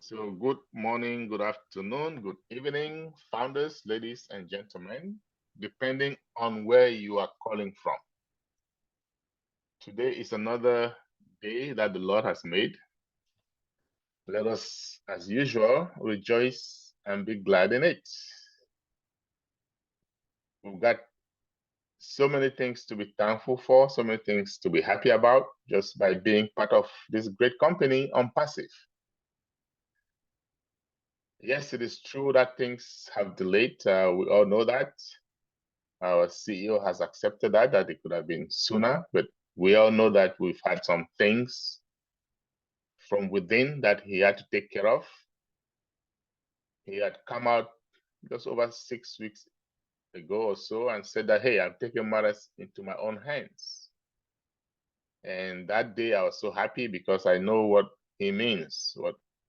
So, good morning, good afternoon, good evening, founders, ladies and gentlemen, depending on where you are calling from. Today is another day that the Lord has made. Let us, as usual, rejoice and be glad in it. We've got so many things to be thankful for, so many things to be happy about just by being part of this great company on Passive. Yes, it is true that things have delayed. We all know that. Our CEO has accepted that it could have been sooner, but we all know that we've had some things from within that he had to take care of. He had come out just over 6 weeks ago or so and said that, hey, I'm taking matters into my own hands. And that day I was so happy because I know what he means,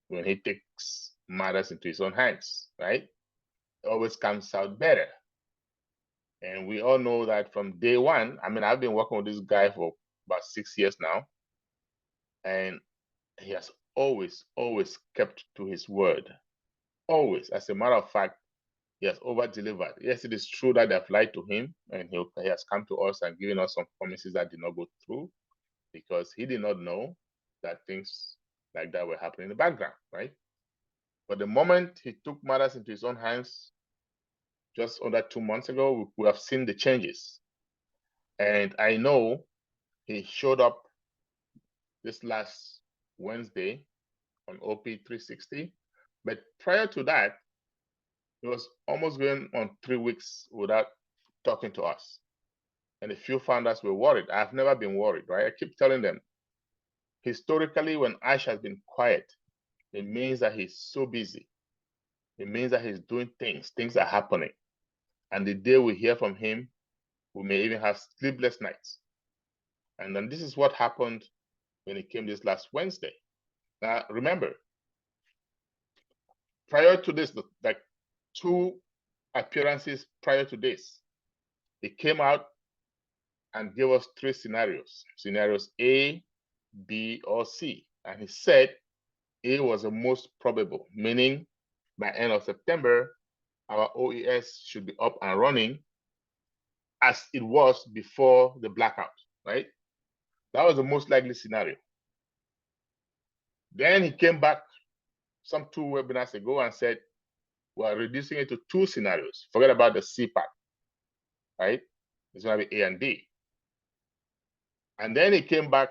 when he takes matters into his own hands, right? It always comes out better. And we all know that from day one. I mean, I've been working with this guy for about 6 years now, and he has always kept to his word. Always. As a matter of fact, he has over delivered. Yes, it is true that they've lied to him, and he has come to us and given us some promises that did not go through because he did not know that things like that were happening in the background, right? But the moment he took matters into his own hands, just under 2 months ago, we have seen the changes. And I know he showed up this last Wednesday on OP360. But prior to that, he was almost going on 3 weeks without talking to us. And a few founders were worried. I've never been worried, right? I keep telling them, historically, when Ash has been quiet, it means that he's so busy. It means that he's doing things are happening. And the day we hear from him, we may even have sleepless nights. And then this is what happened when he came this last Wednesday. Now, remember, prior to this, like 2 appearances prior to this, he came out and gave us 3 scenarios, scenarios A, B, or C. And he said A was the most probable, meaning by end of September, our OES should be up and running as it was before the blackout, right? That was the most likely scenario. Then he came back some 2 webinars ago and said, we're reducing it to 2 scenarios. Forget about the C part, right? It's going to be A and B. And then he came back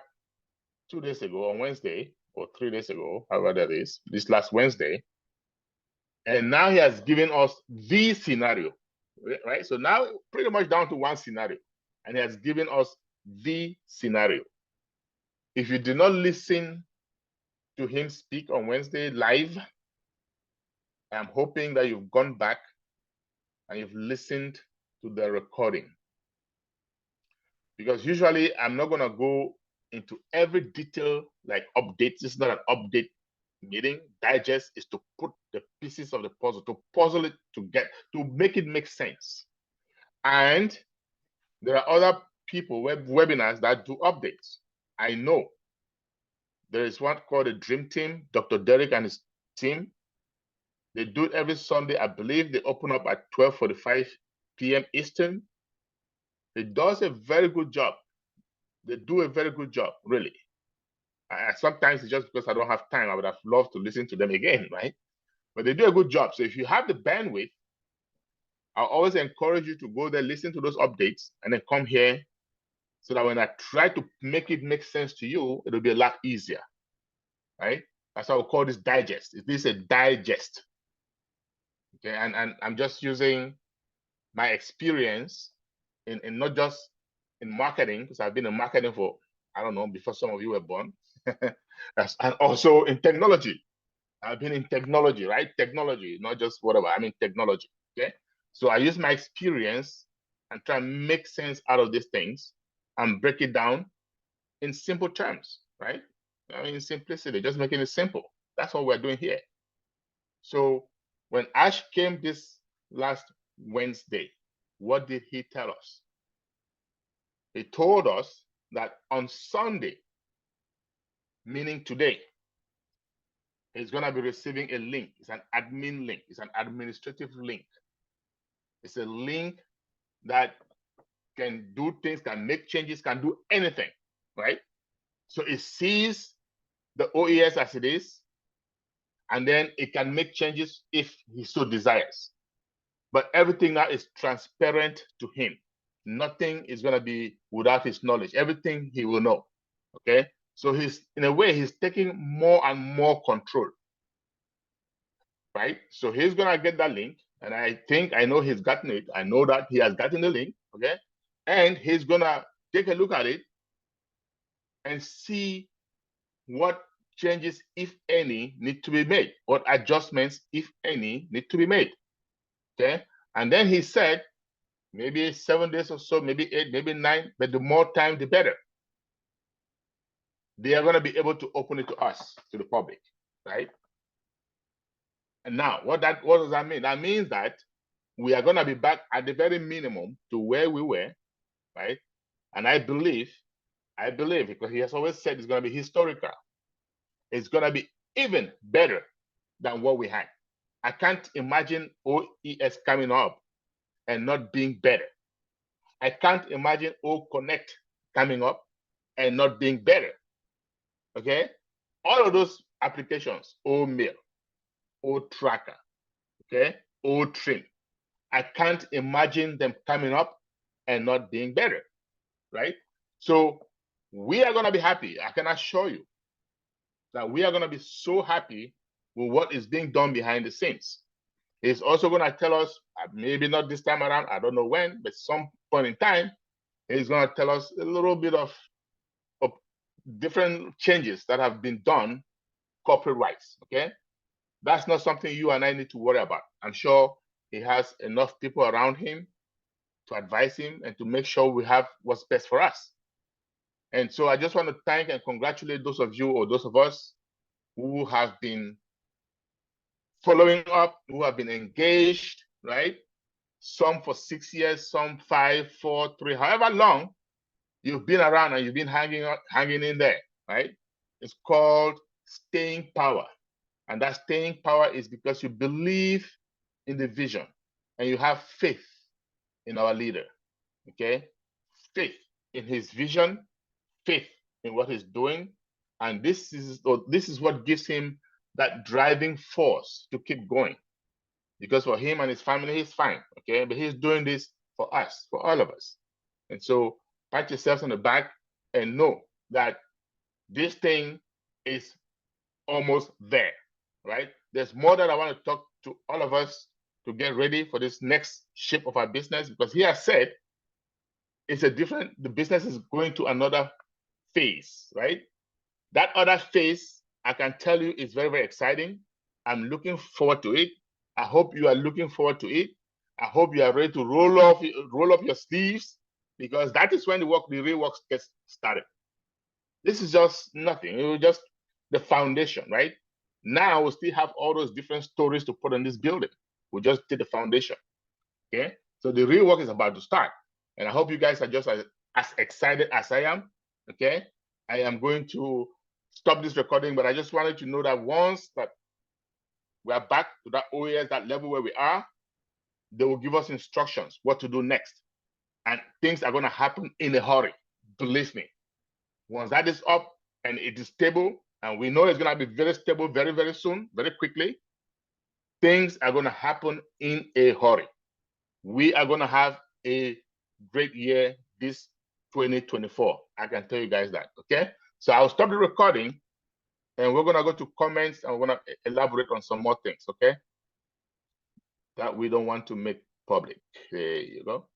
2 days ago on Wednesday, or 3 days ago, however that is, this last Wednesday. And now he has given us the scenario, right? So now pretty much down to one scenario. And he has given us the scenario. If you did not listen to him speak on Wednesday live, I'm hoping that you've gone back and you've listened to the recording. Because usually I'm not going to go into every detail like updates. This is not an update meeting. Digest is to put the pieces of the puzzle, to puzzle it to make it make sense. And there are other people, webinars that do updates. I know there is one called the Dream Team, Dr. Derek and his team. They do it every Sunday. I believe they open up at 12:45 p.m. Eastern. It does a very good job. They do a very good job, really. Sometimes it's just because I don't have time. I would have loved to listen to them again, right? But they do a good job. So if you have the bandwidth, I'll always encourage you to go there, listen to those updates, and then come here so that when I try to make it make sense to you, it'll be a lot easier, right? That's how we call this digest. This is a digest, okay? And I'm just using my experience in not just in marketing, because I've been in marketing for, I don't know, before some of you were born, and also in technology. I've been in technology, right? Technology, not just whatever. I mean technology, okay? So I use my experience and try and make sense out of these things and break it down in simple terms, right? I mean, simplicity, just making it simple. That's what we're doing here. So when Ash came this last Wednesday, what did he tell us? He told us that on Sunday, meaning today, he's going to be receiving a link. It's an admin link. It's an administrative link. It's a link that can do things, can make changes, can do anything, right? So it sees the OES as it is, and then it can make changes if he so desires. But everything now is transparent to him. Nothing is going to be without his knowledge. Everything he will know, okay? So he's, in a way, he's taking more and more control, right? So he's going to get that link, and I know he's gotten it. I know that he has gotten the link, okay? And he's going to take a look at it and see what changes, if any, need to be made, what adjustments, if any, need to be made, okay? And then he said, maybe 7 days or so, maybe 8, maybe 9, but the more time, the better. They are going to be able to open it to us, to the public, right? And now, what does that mean? That means that we are going to be back at the very minimum to where we were, right? And I believe, because he has always said it's going to be historical. It's going to be even better than what we had. I can't imagine OES coming up and not being better. I can't imagine OConnect coming up and not being better. Okay? All of those applications, OMail, OTracker, okay, OTrim, I can't imagine them coming up and not being better, right? So we are going to be happy. I can assure you that we are going to be so happy with what is being done behind the scenes. He's also going to tell us, maybe not this time around, I don't know when, but some point in time, he's going to tell us a little bit of different changes that have been done corporate-wise, okay? That's not something you and I need to worry about. I'm sure he has enough people around him to advise him and to make sure we have what's best for us. And so I just want to thank and congratulate those of you or those of us who have been following up, who have been engaged, right? Some for 6 years, some 5, 4, 3, however long you've been around and you've been hanging in there, right? It's called staying power. And that staying power is because you believe in the vision and you have faith in our leader, okay? Faith in his vision, faith in what he's doing. And this is what gives him that driving force to keep going. Because for him and his family, he's fine, okay? But he's doing this for us, for all of us. And so pat yourselves on the back and know that this thing is almost there, right? There's more that I want to talk to all of us to get ready for this next shape of our business, because he has said the business is going to another phase, right? That other phase, I can tell you, is very, very exciting. I'm looking forward to it. I hope you are looking forward to it. I hope you are ready to roll up your sleeves, because that is when the real work gets started. This is just nothing. It was just the foundation, right? Now we still have all those different stories to put on this building. We just did the foundation, okay? So the real work is about to start. And I hope you guys are just as excited as I am, okay? I am going to stop this recording, but I just wanted to know that once that we are back to that OES, that level where we are, they will give us instructions what to do next. And things are going to happen in a hurry, believe me. Once that is up and it is stable, and we know it's going to be very stable very, very soon, very quickly, things are going to happen in a hurry. We are going to have a great year this 2024. I can tell you guys that, okay? So I'll stop the recording, and we're going to go to comments, and we're going to elaborate on some more things, okay? That we don't want to make public. There you go.